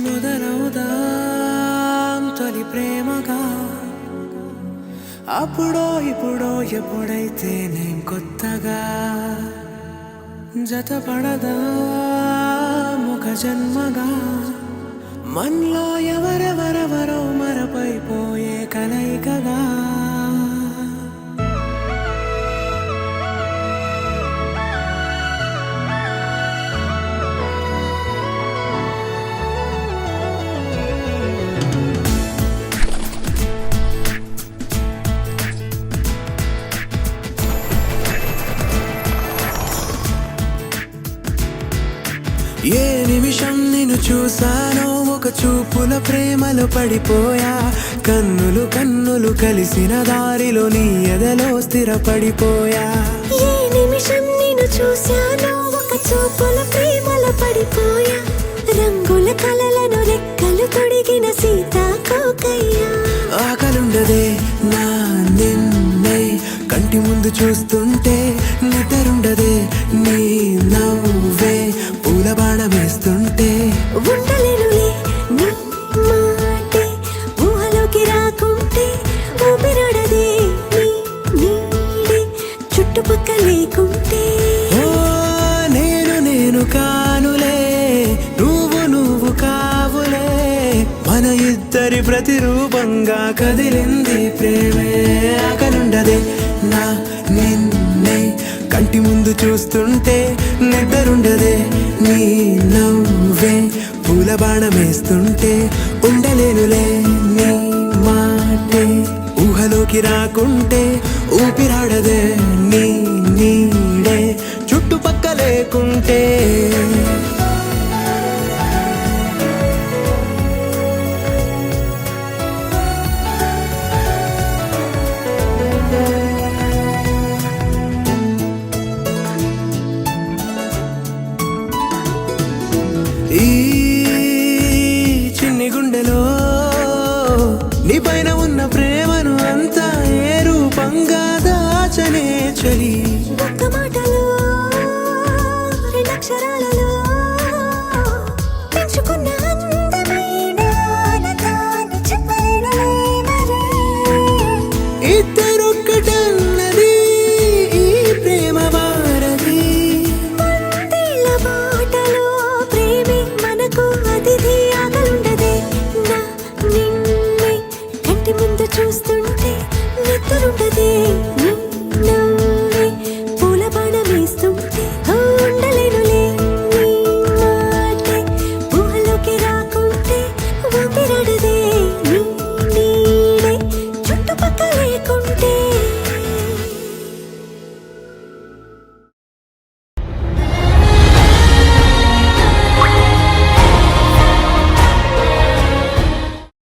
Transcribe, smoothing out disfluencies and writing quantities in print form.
మొదలవుదాం తొలి ప్రేమగా, అప్పుడో ఇప్పుడో ఎప్పుడైతే నేను కొత్తగా జతపడదా ముఖ జన్మగా, మనలో ఎవరెవరెవరో మరపైపోయే కలయికగా. ఏ నిమిషం నిన్ను చూసానో ఒక చూపుల ప్రేమలో పడిపోయా, కన్నులు కన్నులు కలిసిన దారిలో నీ ఎదలో స్థిరపడిపోయా. ఏ నిమిషం నిన్ను చూసానో ఒక చూపుల ప్రేమలో పడిపోయా, రంగుల కలలను రెక్కలు తొడిగిన సీతాకోకయ్యా. ఆకలుండదే నా నిన్నే కంటి ముందు చూస్తుంటే, నిద్రుండదే నీ నవ్వే పూల బాణం వేస్తుంటే. ఉండలేనులే నీ మాటే ఊహలోకి రాకుంటే, ఊపిరాడదే నీ నీడే చుట్టుపక్క లేకుంటే. ఓ నేను నేను కానులే, నువ్వు నువ్వు కావులే, మన ఇద్దరి ప్రతిరూపంగా కదిలింది ప్రేమే. ఆకలుండదే నా నిన్నే కంటి ముందు చూస్తుంటే, నిద్రుండదే నీ నవ్వే పూల బాణం వేస్తుంటే. ఉండలేనులే నీ మాటే ఊహలోకి రాకుంటే, ఊపిరాడదే నీ నీడే చుట్టుపక్క లేకుంటే. ఈ